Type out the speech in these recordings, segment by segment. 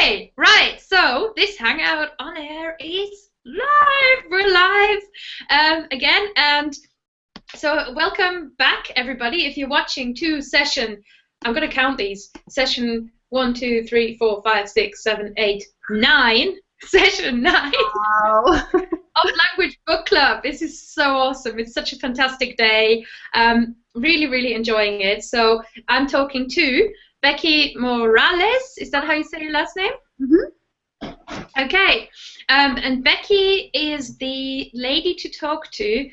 Okay, right. So this Hangout on Air is live. We're live again, and so welcome back, everybody. If you're watching to session, I'm going to count these. Session 1, 2, 3, 4, 5, 6, 7, 8, 9. Session 9 Wow. of Language Book Club. This is so awesome. It's such a fantastic day. Really, really enjoying it. So I'm talking to Becky Morales. Is that how you say your last name? Mm-hmm. Okay. And Becky is the lady to talk to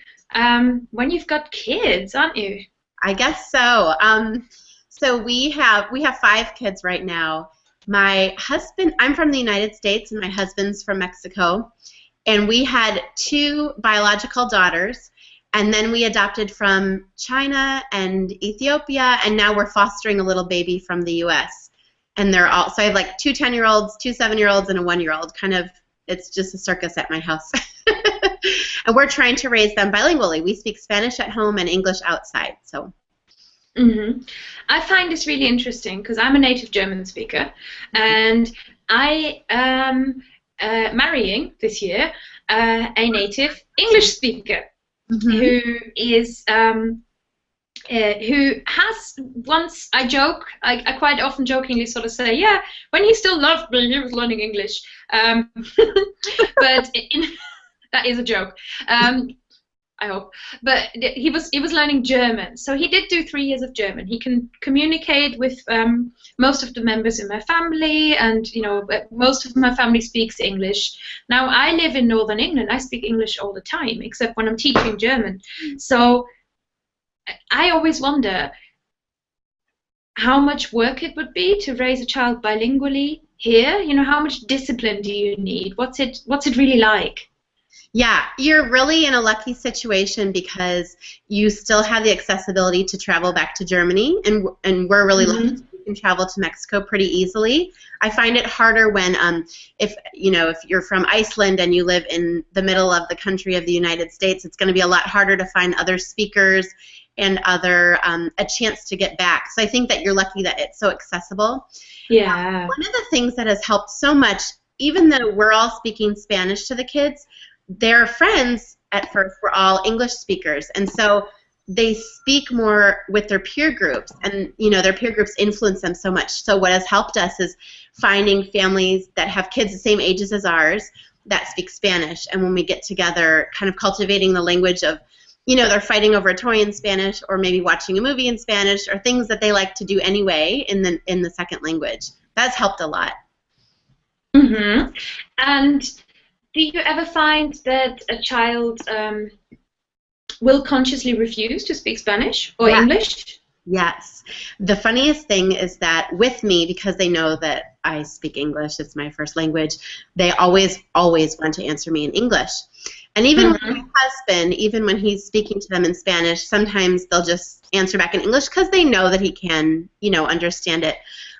when you've got kids, aren't you? I guess so. So we have 5 kids right now. My husband, I'm from the United States, and my husband's from Mexico. And we had 2 biological daughters, and then we adopted from China and Ethiopia, and now we're fostering a little baby from the U.S. And they're all, so I have like 2 10-year-olds, 2 7-year-olds, and a 1-year-old. Kind of, it's just a circus at my house. And we're trying to raise them bilingually. We speak Spanish at home and English outside. So. Mm-hmm. I find this really interesting because I'm a native German speaker, and I am marrying this year a native English speaker who is who has once, I quite often jokingly sort of say, yeah, when he still loved me, he was learning English, but that is a joke. I hope, but he was learning German, so he did do 3 years of German. He can communicate with most of the members in my family, and most of my family speaks English. Now I live in Northern England. I speak English all the time, except when I'm teaching German. So I always wonder how much work it would be to raise a child bilingually here. How much discipline do you need? What's it really like? Yeah, you're really in a lucky situation because you still have the accessibility to travel back to Germany, and we're really lucky you can travel to Mexico pretty easily. I find it harder when if you're from Iceland and you live in the middle of the country of the United States, it's going to be a lot harder to find other speakers and a chance to get back. So I think that you're lucky that it's so accessible. Yeah. One of the things that has helped so much, even though we're all speaking Spanish to the kids, their friends at first were all English speakers, and so they speak more with their peer groups, and their peer groups influence them so much. So what has helped us is finding families that have kids the same ages as ours that speak Spanish, and when we get together, kind of cultivating the language of, they're fighting over a toy in Spanish, or maybe watching a movie in Spanish, or things that they like to do anyway in the second language. That's helped a lot. Mm-hmm. And do you ever find that a child will consciously refuse to speak Spanish or English? Yes. The funniest thing is that with me, because they know that I speak English, it's my first language, they always want to answer me in English. And even with my husband, even when he's speaking to them in Spanish, sometimes they'll just answer back in English because they know that he can, understand it.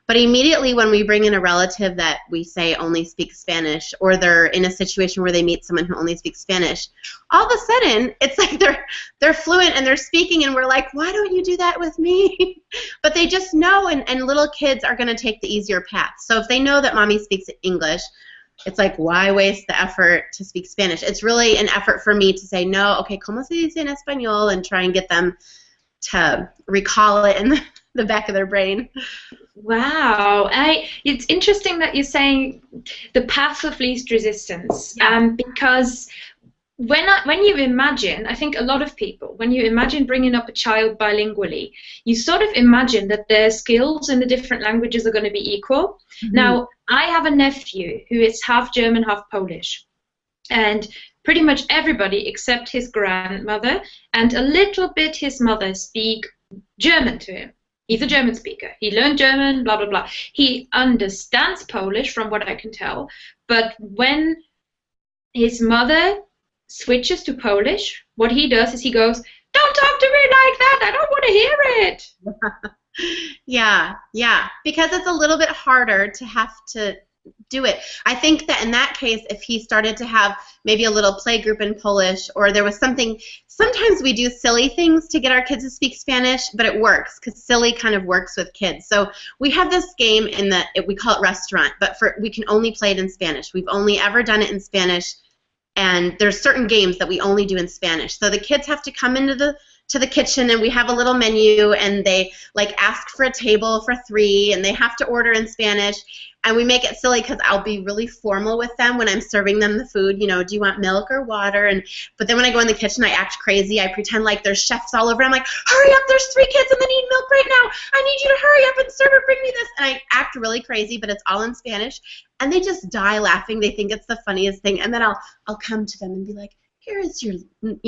But immediately when we bring in a relative that we say only speaks Spanish, or they're in a situation where they meet someone who only speaks Spanish, all of a sudden it's like they're fluent and they're speaking, and we're like, why don't you do that with me? But they just know, and little kids are going to take the easier path. So if they know that mommy speaks English, it's like, why waste the effort to speak Spanish? It's really an effort for me to say, no, okay, ¿cómo se dice en español? And try and get them to recall it in the back of their brain. Wow, it's interesting that you're saying the path of least resistance, because when you imagine, I think a lot of people, when you imagine bringing up a child bilingually, you sort of imagine that their skills in the different languages are going to be equal. Now, I have a nephew who is half German, half Polish, and pretty much everybody except his grandmother and a little bit his mother speak German to him. He's a German speaker. He learned German, blah, blah, blah. He understands Polish from what I can tell, but when his mother switches to Polish, what he does is he goes, don't talk to me like that, I don't want to hear it. Yeah, because it's a little bit harder to have to do it. I think that in that case, if he started to have maybe a little play group in Polish, or there was something, sometimes we do silly things to get our kids to speak Spanish, but it works because silly kind of works with kids. So we have this game in the, we call it Restaurant, but we can only play it in Spanish. We've only ever done it in Spanish, and there's certain games that we only do in Spanish. So the kids have to come into the kitchen, and we have a little menu, and they like ask for a table for 3, and they have to order in Spanish. And we make it silly because I'll be really formal with them when I'm serving them the food. You know, do you want milk or water? But then when I go in the kitchen, I act crazy. I pretend like there's chefs all over. I'm like, hurry up, there's 3 kids and they need milk right now. I need you to hurry up and serve it, bring me this. And I act really crazy, but it's all in Spanish. And they just die laughing. They think it's the funniest thing. And then I'll come to them and be like, here is your milk.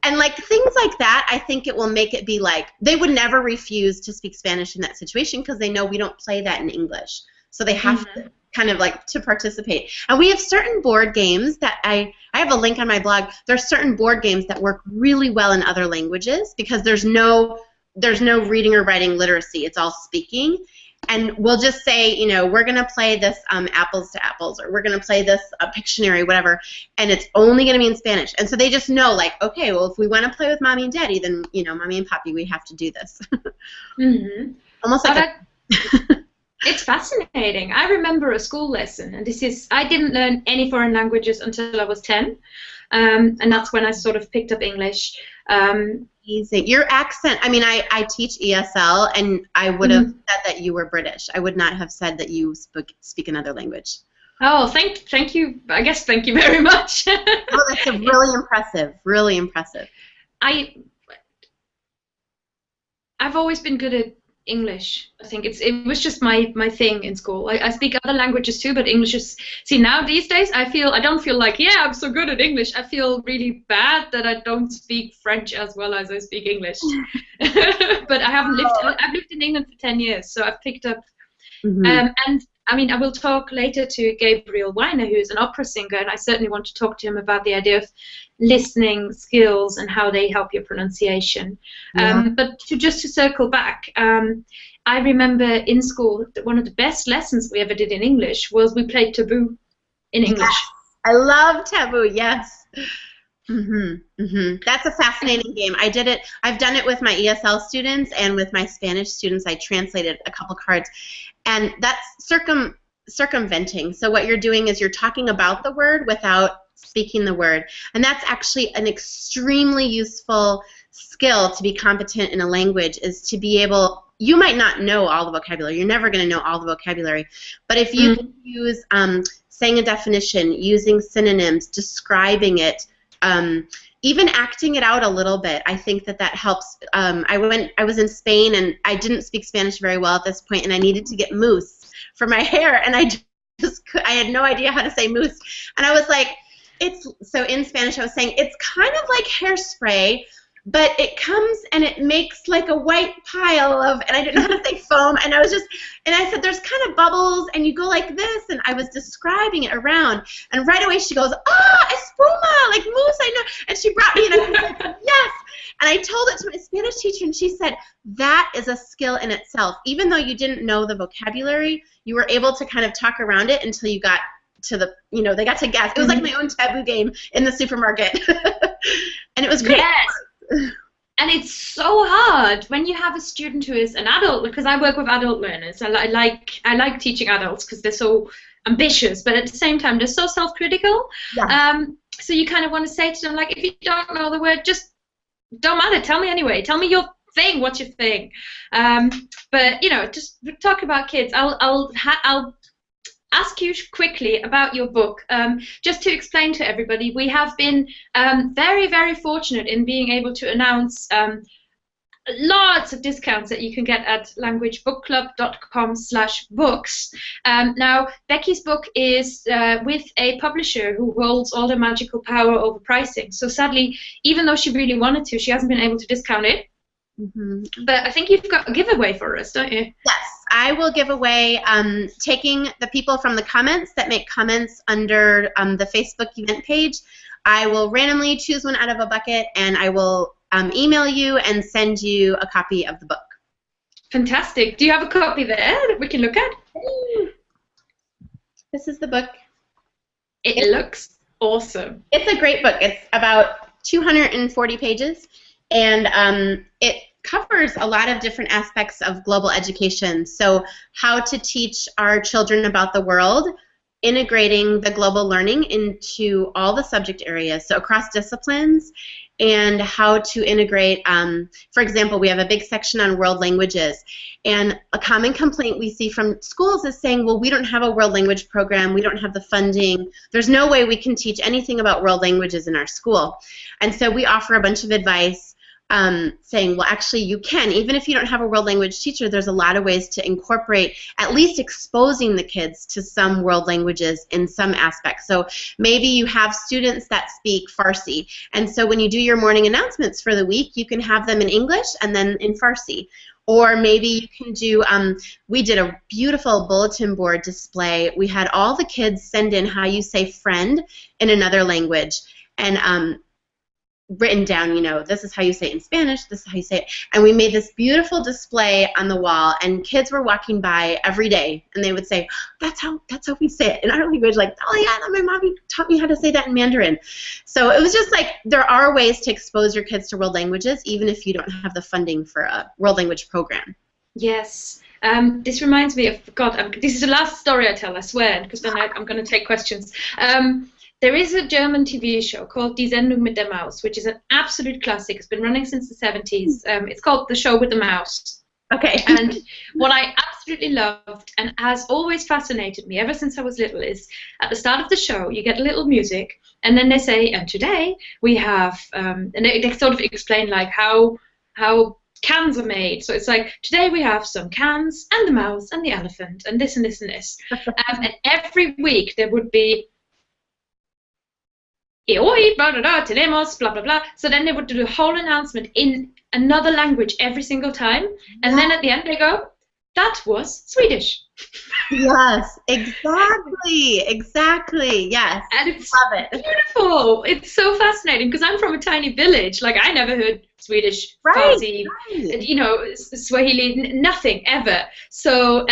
And like things like that, I think it will make it be like, they would never refuse to speak Spanish in that situation because they know we don't play that in English. So they have to kind of like to participate. And we have certain board games that I have a link on my blog. There's certain board games that work really well in other languages because there's no reading or writing literacy. It's all speaking. And we'll just say, you know, we're going to play this apples to apples, or we're going to play this Pictionary, whatever, and it's only going to be in Spanish. And so they just know, like, okay, well, if we want to play with Mommy and Daddy, then, you know, Mommy and Papi, we have to do this. Almost like it's fascinating. I remember a school lesson, and I didn't learn any foreign languages until I was 10, and that's when I sort of picked up English. Amazing. Your accent, I mean, I teach ESL, and I would have said that you were British. I would not have said that you speak another language. Oh, thank you. I guess thank you very much. Oh, that's really impressive. Really impressive. I've always been good at English. I think it was just my thing in school. I speak other languages too, but English is. See, now these days I don't feel like, yeah, I'm so good at English. I feel really bad that I don't speak French as well as I speak English. But I've lived in England for 10 years, so I've picked up. And I mean, I will talk later to Gabriel Weiner, who is an opera singer, and I certainly want to talk to him about the idea of listening skills and how they help your pronunciation. But just to circle back, I remember in school that one of the best lessons we ever did in English was we played Taboo in English. Yes. I love Taboo, yes. That's a fascinating game. I've done it with my ESL students and with my Spanish students. I translated a couple cards. And that's circumventing. So what you're doing is you're talking about the word without speaking the word. And that's actually an extremely useful skill to be competent in a language, is to be able, you might not know all the vocabulary. You're never going to know all the vocabulary. But if you can use saying a definition, using synonyms, describing it, even acting it out a little bit, I think that helps. I was in Spain, and I didn't speak Spanish very well at this point, and I needed to get mousse for my hair, and I had no idea how to say mousse, and I was like, so in Spanish I was saying, it's kind of like hairspray, but it comes and it makes like a white pile of, and I didn't know how to say foam, and I said there's kind of bubbles, and you go like this, and I was describing it around, and right away she goes, espuma, like mousse, I know, and she brought me, and I was like, yes, and I told it to my Spanish teacher, and she said, that is a skill in itself. Even though you didn't know the vocabulary, you were able to kind of talk around it until you got to they got to guess. It was like my own Taboo game in the supermarket, and it was great. Yes. And it's so hard when you have a student who is an adult, because I work with adult learners. I like teaching adults because they're so ambitious, but at the same time they're so self-critical. Yes. So you kind of want to say to them, like, if you don't know the word, just don't matter. Tell me anyway. Tell me your thing. What's your thing? But just talk about kids. I'll ask you quickly about your book. Just to explain to everybody, we have been very, very fortunate in being able to announce lots of discounts that you can get at languagebookclub.com/books. Now, Becky's book is with a publisher who holds all the magical power over pricing. So sadly, even though she really wanted to, she hasn't been able to discount it. But I think you've got a giveaway for us, don't you? Yes, I will give away, taking the people from the comments that make comments under the Facebook event page. I will randomly choose one out of a bucket, and I will email you and send you a copy of the book. Fantastic. Do you have a copy there that we can look at? This is the book. It looks awesome. It's a great book. It's about 240 pages, and it covers a lot of different aspects of global education. So how to teach our children about the world, integrating the global learning into all the subject areas, so across disciplines, and how to integrate, for example, we have a big section on world languages, and a common complaint we see from schools is saying, well, we don't have a world language program, we don't have the funding, there's no way we can teach anything about world languages in our school. And so we offer a bunch of advice saying, well, actually you can. Even if you don't have a world language teacher, there's a lot of ways to incorporate, at least exposing the kids to some world languages in some aspects. So maybe you have students that speak Farsi, and so when you do your morning announcements for the week, you can have them in English and then in Farsi. Or maybe you can do, we did a beautiful bulletin board display. We had all the kids send in how you say friend in another language, and written down, you know, this is how you say it in Spanish, this is how you say it. And we made this beautiful display on the wall, and kids were walking by every day, and they would say, that's how we say it in our language, like, oh yeah, my mommy taught me how to say that in Mandarin. So it was just like, there are ways to expose your kids to world languages, even if you don't have the funding for a world language program. Yes. This reminds me of, God, this is the last story I tell, I swear, because then I'm going to take questions. There is a German TV show called Die Sendung mit der Maus, which is an absolute classic. It's been running since the 70s. It's called The Show with the Mouse. Okay. And what I absolutely loved and has always fascinated me ever since I was little is at the start of the show you get a little music, and then they say, and today we have, and they sort of explain like how cans are made. So it's like, today we have some cans and the mouse and the elephant and this and this and this. And every week there would be hoy, blah, blah, blah, tenemos, blah, blah, blah. So then they would do the whole announcement in another language every single time. And then at the end they go, that was Swedish. Yes, exactly, yes. And it's love it. Beautiful. It's so fascinating because I'm from a tiny village. Like, I never heard Swedish, Farsi, you know, Swahili, nothing ever. So,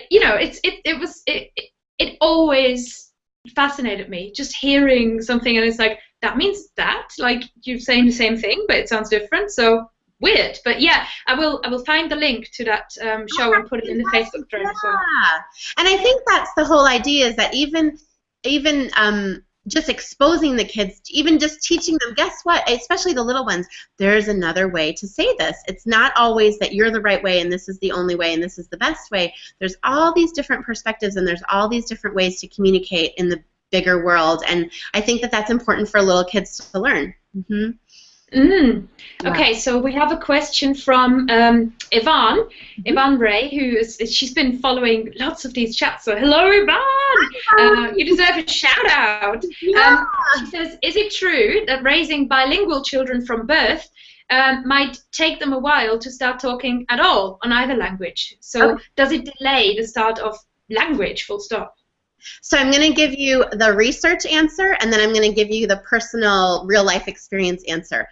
you know, it always fascinated me, just hearing something, and it's like, that means that, like, you're saying the same thing, but it sounds different. So weird. But yeah, I will find the link to that show and put it in the Facebook thread. Yeah. And I think that's the whole idea, is that even just exposing the kids, even just teaching them, guess what, especially the little ones, there's another way to say this. It's not always that you're the right way and this is the only way and this is the best way. There's all these different perspectives and there's all these different ways to communicate in the bigger world, and I think that that's important for little kids to learn. Mm-hmm. Okay, so we have a question from Yvonne Ray, she's been following lots of these chats. So hello, Yvonne. You deserve a shout out. Yeah. She says, is it true that raising bilingual children from birth might take them a while to start talking at all on either language? So does it delay the start of language, full stop? So I'm going to give you the research answer, and then I'm going to give you the personal real-life experience answer.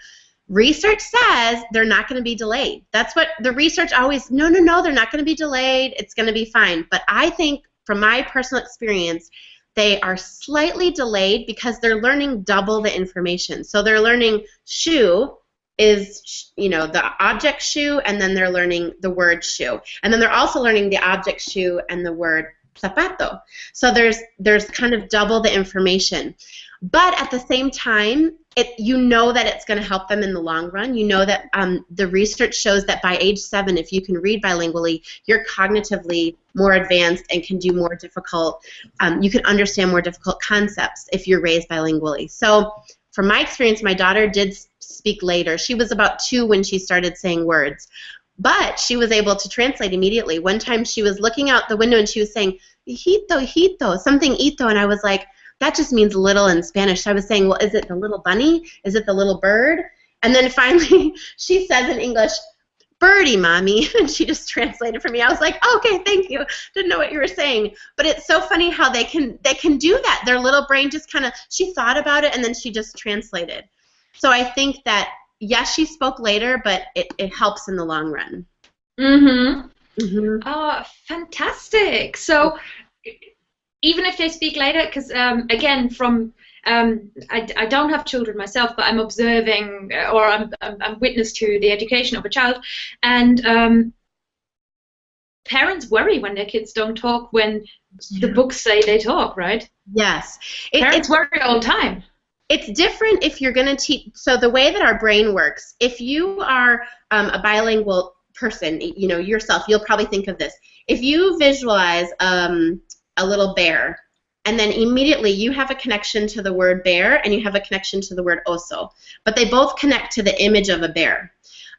Research says they're not going to be delayed. That's what the research always, no, they're not going to be delayed. It's going to be fine. But I think, from my personal experience, they are slightly delayed because they're learning double the information. So they're learning shoe is, you know, the object shoe, and then they're learning the word shoe. And then they're also learning the object shoe and the word zapato. So there's kind of double the information. But at the same time, you know that it's going to help them in the long run. You know that the research shows that by age 7, if you can read bilingually, you're cognitively more advanced and can do more difficult, you can understand more difficult concepts if you're raised bilingually. So from my experience, my daughter did speak later. She was about 2 when she started saying words. But she was able to translate immediately. One time she was looking out the window and she was saying, hijito, hijito, something hito, and I was like, that just means little in Spanish. So I was saying, well, is it the little bunny? Is it the little bird? And then finally she says in English, birdie, mommy, and she just translated for me. I was like, oh, okay, thank you. Didn't know what you were saying. But it's so funny how they can do that. Their little brain just kind of, she thought about it and then she just translated. So I think that, yes, she spoke later, but it helps in the long run. Mm-hmm. Mm-hmm. Oh, fantastic. So even if they speak later, because again, from I don't have children myself, but I'm observing or I'm witness to the education of a child, and parents worry when their kids don't talk when the books say they talk, right? Yes. Parents worry all the time. It's different if you're going to teach. So the way that our brain works, if you are a bilingual person, you know, yourself, you'll probably think of this. If you visualize a little bear, and then immediately you have a connection to the word bear and you have a connection to the word oso, but they both connect to the image of a bear.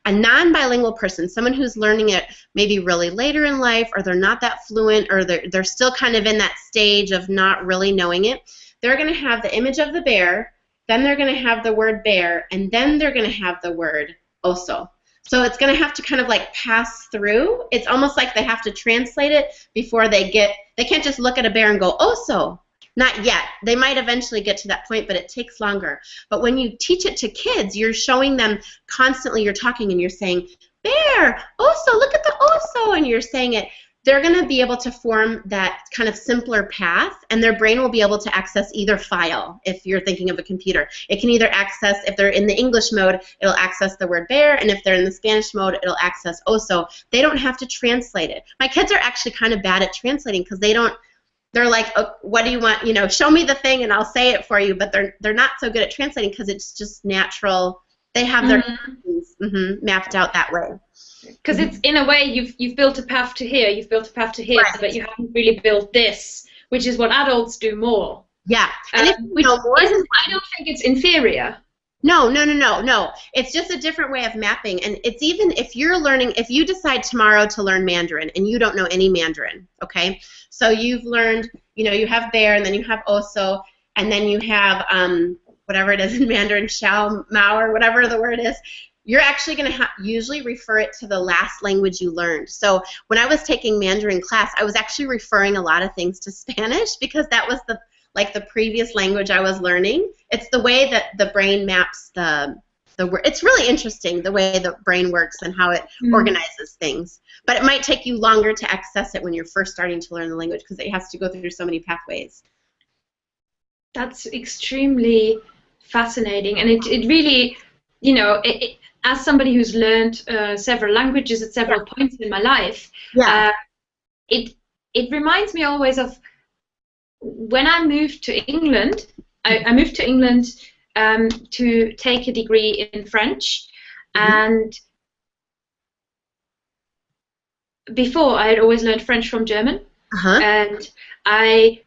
A non-bilingual person, someone who's learning it maybe really later in life, or they're not that fluent, or they're still kind of in that stage of not really knowing it, they're going to have the image of the bear, then they're going to have the word bear, and then they're going to have the word oso. So it's going to have to kind of like pass through. It's almost like they have to translate it before they can't just look at a bear and go, oso. Not yet. They might eventually get to that point, but it takes longer. But when you teach it to kids, you're showing them constantly, you're talking and you're saying, bear, oso, look at the oso, and you're saying it. They're going to be able to form that kind of simpler path, and their brain will be able to access either file if you're thinking of a computer. It can either access, if they're in the English mode, it'll access the word bear, and if they're in the Spanish mode, it'll access oso. They don't have to translate it. My kids are actually kind of bad at translating because they're like, oh, what do you want? You know, show me the thing and I'll say it for you, but they're not so good at translating because it's just natural. They have their mapped out that way. Because it's, in a way, you've built a path to here, you've built a path to here, right. but you haven't really built this, which is what adults do more. Yeah. And if you know more, I don't think it's inferior. No. It's just a different way of mapping. And it's even if you're learning, if you decide tomorrow to learn Mandarin and you don't know any Mandarin, okay? So you've learned, you know, you have bear and then you have oso and then you have whatever it is in Mandarin, xiao, mao, or whatever the word is. You're actually going to usually refer it to the last language you learned. So when I was taking Mandarin class, I was actually referring a lot of things to Spanish because that was the previous language I was learning. It's the way that the brain maps the word. It's really interesting the way the brain works and how it organizes things. But it might take you longer to access it when you're first starting to learn the language because it has to go through so many pathways. That's extremely fascinating, and it really, you know, as somebody who's learned several languages at several points in my life, it reminds me always of when I moved to England. I moved to England to take a degree in French, and before I had always learned French from German, and I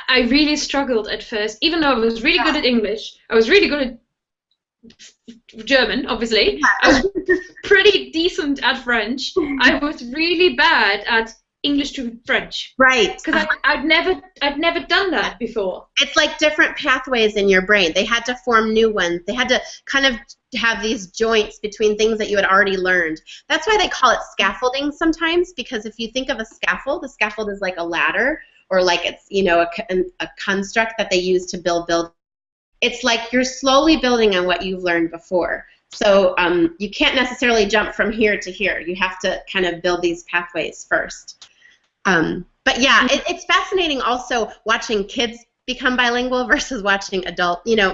really struggled at first, even though I was really good at English. I was really good at German, obviously. I was pretty decent at French. I was really bad at English to French. Right. Because I'd never done that before. It's like different pathways in your brain. They had to form new ones. They had to kind of have these joints between things that you had already learned. That's why they call it scaffolding sometimes, because if you think of a scaffold is like a ladder, or like it's, you know, a construct that they use to build. It's like you're slowly building on what you've learned before. So you can't necessarily jump from here to here. You have to kind of build these pathways first. But yeah, it's fascinating also watching kids become bilingual versus watching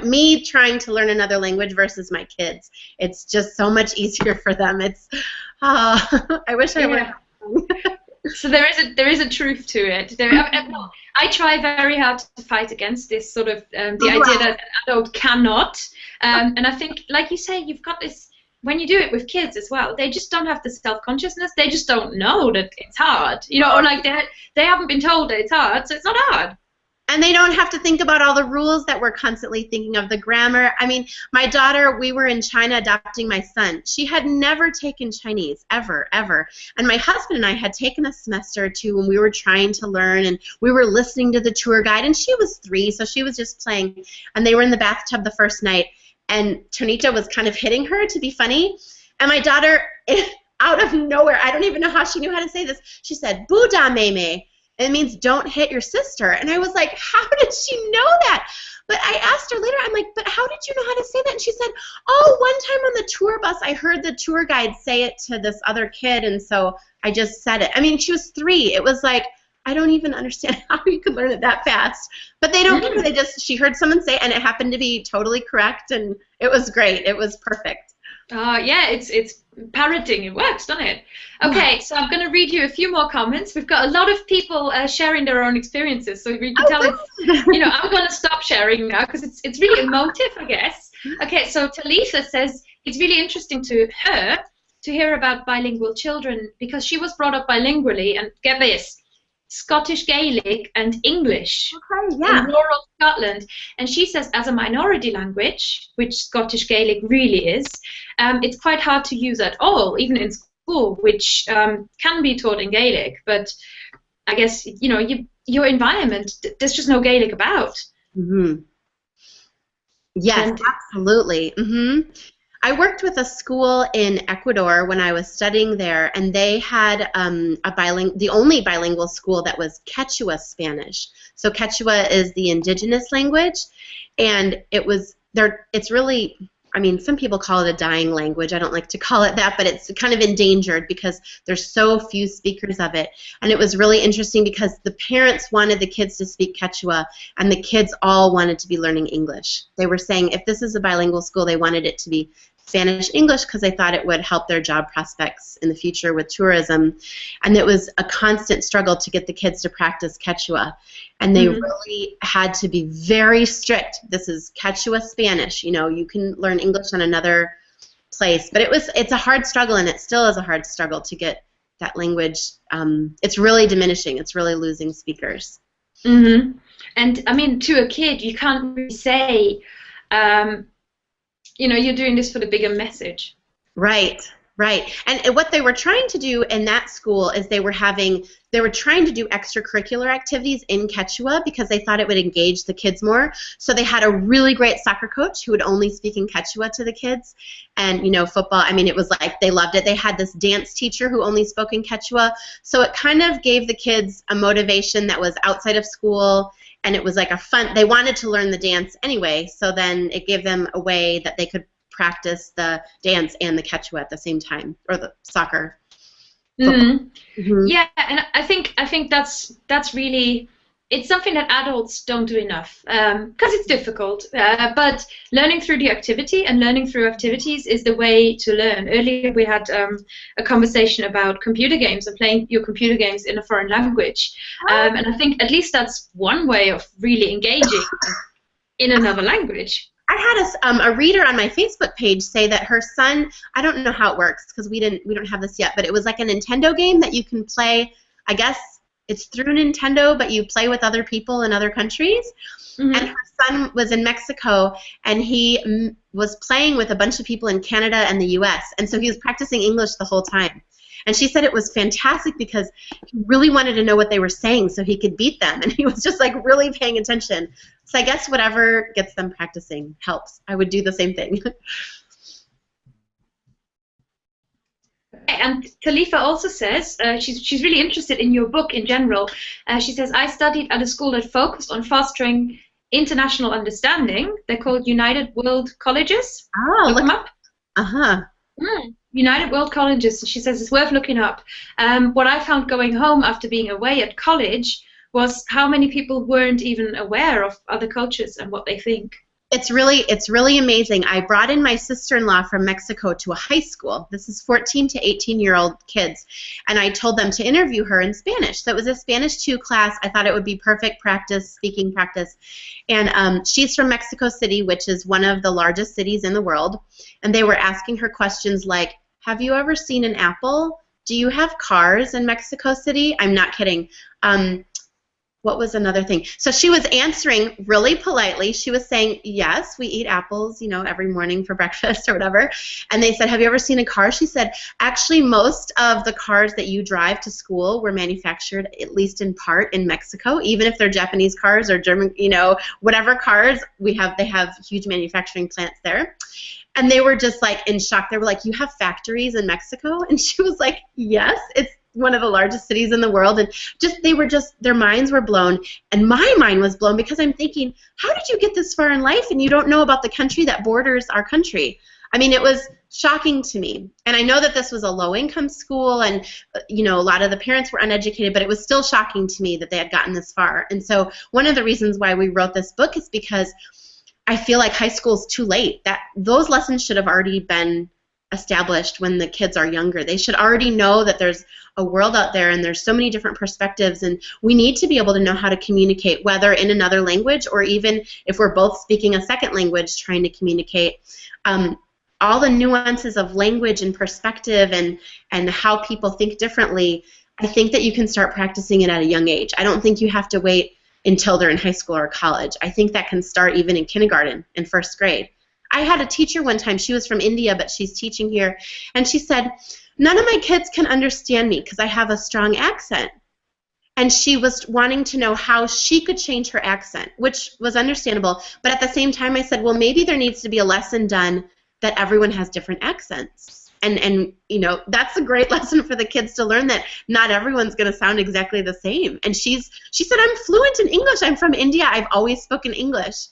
me trying to learn another language versus my kids. It's just so much easier for them. It's, I wish I were. So there is a truth to it. I try very hard to fight against this sort of the idea that an adult cannot. And I think, like you say, you've got this. When you do it with kids as well, they just don't have the self-consciousness. They just don't know that it's hard, or like they haven't been told that it's hard, so it's not hard. And they don't have to think about all the rules that we're constantly thinking of, the grammar. I mean, my daughter, we were in China adopting my son. She had never taken Chinese, ever. And my husband and I had taken a semester or two when we were trying to learn, and we were listening to the tour guide, and she was 3, so she was just playing. And they were in the bathtub the first night, and Tonita was kind of hitting her to be funny. And my daughter, out of nowhere, I don't even know how she knew how to say this, she said, Buddha meme. It means don't hit your sister. And I was like, how did she know that? But I asked her later, I'm like, but how did you know how to say that? And she said, oh, one time on the tour bus, I heard the tour guide say it to this other kid, and so I just said it. I mean, she was 3. It was like, I don't even understand how you could learn it that fast. But they don't care. They just, she heard someone say it, and it happened to be totally correct, and it was great. It was perfect. Yeah, it's parroting. It works, doesn't it? Okay, so I'm going to read you a few more comments. We've got a lot of people sharing their own experiences, so you can tell it's, you know, I'm going to stop sharing now because it's really emotive, I guess. Okay, so Talitha says it's really interesting to her to hear about bilingual children because she was brought up bilingually, and get this, Scottish Gaelic and English in rural Scotland. And she says as a minority language, which Scottish Gaelic really is, it's quite hard to use at all, even in school, which can be taught in Gaelic. But I guess, you know, your environment, there's just no Gaelic about. Mm-hmm. Yes, absolutely. Mm-hmm. I worked with a school in Ecuador when I was studying there, and they had the only bilingual school that was Quechua Spanish. So Quechua is the indigenous language, and it's really, I mean, some people call it a dying language. I don't like to call it that, but it's kind of endangered because there's so few speakers of it. And it was really interesting because the parents wanted the kids to speak Quechua, and the kids all wanted to be learning English. They were saying if this is a bilingual school, they wanted it to be Spanish English because they thought it would help their job prospects in the future with tourism. And it was a constant struggle to get the kids to practice Quechua. And they really had to be very strict. This is Quechua Spanish. You know, you can learn English on another place. But it's a hard struggle, and it still is a hard struggle to get that language. It's really diminishing. It's really losing speakers. Mm-hmm. And, I mean, to a kid, you can't really say, you know, you're doing this for the bigger message. Right, right. And what they were trying to do in that school is they were trying to do extracurricular activities in Quechua because they thought it would engage the kids more. So they had a really great soccer coach who would only speak in Quechua to the kids. And, you know, football, I mean, it was like they loved it. They had this dance teacher who only spoke in Quechua. So it kind of gave the kids a motivation that was outside of school. And it was like a fun, they wanted to learn the dance anyway, so then it gave them a way that they could practice the dance and the Quechua at the same time, or the soccer. Yeah, and I think that's really, it's something that adults don't do enough because it's difficult. But learning through the activity and learning through activities is the way to learn. Earlier we had a conversation about computer games and playing your computer games in a foreign language. And I think at least that's one way of really engaging in another language. I had a reader on my Facebook page say that her son, I don't know how it works because we don't have this yet, but it was like a Nintendo game that you can play, I guess, it's through Nintendo, but you play with other people in other countries. And her son was in Mexico, and he was playing with a bunch of people in Canada and the U.S., and so he was practicing English the whole time. And she said it was fantastic because he really wanted to know what they were saying so he could beat them, and he was just like really paying attention. So I guess whatever gets them practicing helps. I would do the same thing. And Khalifa also says she's really interested in your book in general. She says, I studied at a school that focused on fostering international understanding. They're called United World Colleges. Oh, look them up. United World Colleges. She says it's worth looking up. What I found going home after being away at college was how many people weren't even aware of other cultures and what they think. It's really amazing. I brought in my sister-in-law from Mexico to a high school. This is 14 to 18-year-old kids, and I told them to interview her in Spanish. So it was a Spanish 2 class. I thought it would be perfect practice, speaking practice. And she's from Mexico City, which is one of the largest cities in the world. And they were asking her questions like, have you ever seen an apple? Do you have cars in Mexico City? I'm not kidding. What was another thing? So she was answering really politely. She was saying, yes, we eat apples, you know, every morning for breakfast or whatever. And they said, have you ever seen a car? She said, actually, most of the cars that you drive to school were manufactured, at least in part, in Mexico, even if they're Japanese cars or German, you know, whatever cars they have huge manufacturing plants there. And they were just like in shock. They were like, you have factories in Mexico? And she was like, yes, it's one of the largest cities in the world. And their minds were blown, and my mind was blown because I'm thinking, how did you get this far in life and you don't know about the country that borders our country? I mean, it was shocking to me. And I know that this was a low-income school, and you know, a lot of the parents were uneducated, but it was still shocking to me that they had gotten this far. And so one of the reasons why we wrote this book is because I feel like high school is too late. That those lessons should have already been established when the kids are younger. They should already know that there's a world out there and there's so many different perspectives, and we need to be able to know how to communicate, whether in another language or even if we're both speaking a second language trying to communicate. All the nuances of language and perspective and how people think differently, I think that you can start practicing it at a young age. I don't think you have to wait until they're in high school or college. I think that can start even in kindergarten, in first grade. I had a teacher one time, she was from India, but she's teaching here, and she said, none of my kids can understand me because I have a strong accent. And she was wanting to know how she could change her accent, which was understandable. But at the same time, I said, well, maybe there needs to be a lesson done that everyone has different accents. And you know, that's a great lesson for the kids to learn, that not everyone's going to sound exactly the same. And she said, I'm fluent in English. I'm from India. I've always spoken English.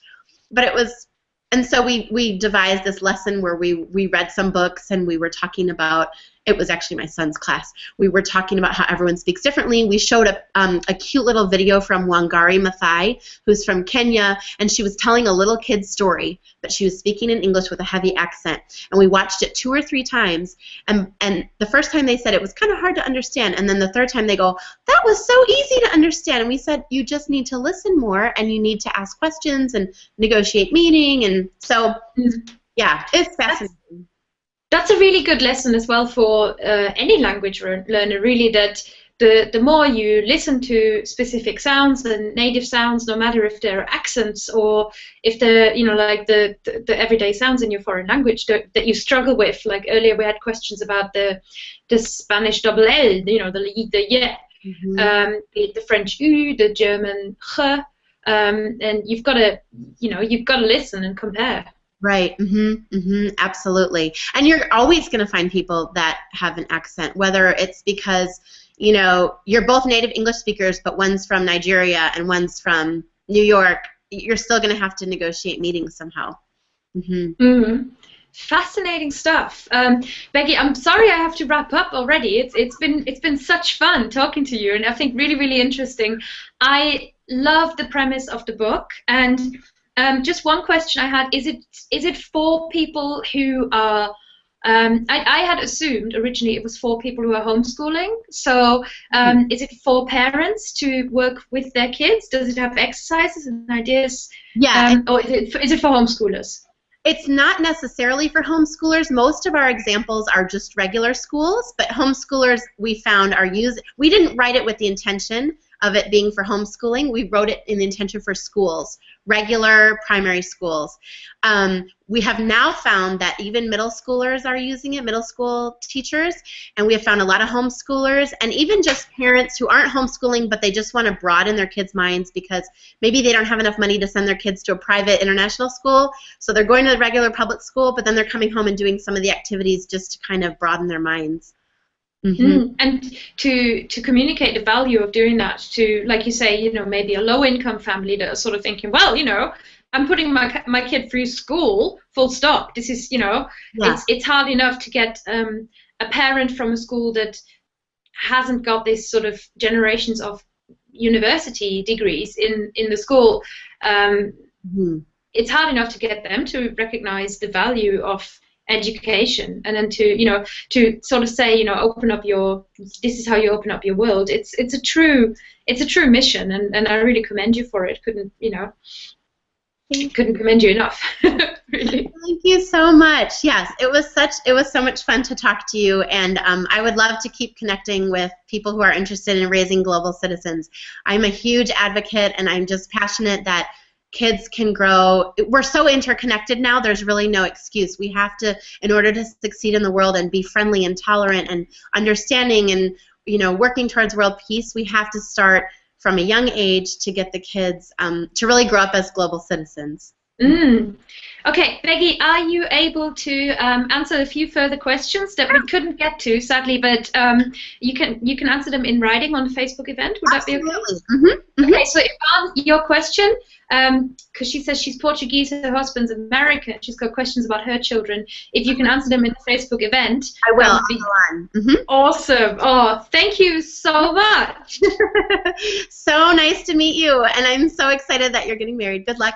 But it was, and so we devised this lesson where we read some books, and we were talking about, it was actually my son's class, we were talking about how everyone speaks differently. We showed a cute little video from Wangari Maathai, who's from Kenya, and she was telling a little kid's story, but she was speaking in English with a heavy accent. And we watched it 2 or 3 times, and the first time they said it was kind of hard to understand, and then the third time they go, that was so easy to understand. And we said, you just need to listen more, and you need to ask questions and negotiate meaning. And so, yeah, it's fascinating. That's a really good lesson as well for any language learner, really, that the more you listen to specific sounds and native sounds, no matter if they're accents or if they're, you know, like the everyday sounds in your foreign language that you struggle with. Like earlier we had questions about the Spanish double L, you know, the yeah, the French U, the German ch, and you've got to listen and compare. Right. Absolutely. And you're always going to find people that have an accent, whether it's because, you know, you're both native English speakers, but one's from Nigeria and one's from New York. You're still going to have to negotiate meetings somehow. Fascinating stuff. Becky, I'm sorry I have to wrap up already. It's been such fun talking to you, and I think really, really interesting. I love the premise of the book, and just one question I had, is it for people who are, I had assumed originally it was for people who are homeschooling, so is it for parents to work with their kids? Does it have exercises and ideas? Yeah. Or is it for homeschoolers? It's not necessarily for homeschoolers. Most of our examples are just regular schools, but homeschoolers we found are we didn't write it with the intention of it being for homeschooling. We wrote it in the intention for schools, regular primary schools. We have now found that even middle schoolers are using it, middle school teachers, and we have found a lot of homeschoolers and even just parents who aren't homeschooling but they just want to broaden their kids' minds because maybe they don't have enough money to send their kids to a private international school, so they're going to the regular public school, but then they're coming home and doing some of the activities just to kind of broaden their minds. And to communicate the value of doing that to, like you say, you know, maybe a low-income family that are sort of thinking, well, you know, I'm putting my kid through school, full stop. This is, you know, it's hard enough to get a parent from a school that hasn't got this sort of generations of university degrees in the school. It's hard enough to get them to recognize the value of education, and then to sort of say, you know, this is how you open up your world. It's a true mission, and I really commend you for it. Couldn't commend you enough. Really. Thank you so much. Yes, it was so much fun to talk to you, and I would love to keep connecting with people who are interested in raising global citizens. I'm a huge advocate, and I'm just passionate that kids can grow. We're so interconnected now, there's really no excuse. We have to, in order to succeed in the world and be friendly and tolerant and understanding and, you know, working towards world peace, we have to start from a young age to get the kids to really grow up as global citizens. Mm. Okay, Becky, are you able to answer a few further questions that we couldn't get to, sadly, but you can answer them in writing on the Facebook event? Would that be okay? Mm-hmm. Okay, so Yvonne, your question, because she says she's Portuguese, her husband's American, she's got questions about her children. If you can answer them in the Facebook event, I will. that would be awesome. Oh, thank you so much. So nice to meet you, and I'm so excited that you're getting married. Good luck.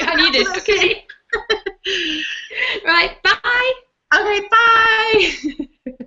I need it. Okay. Right. Bye. Okay. Bye.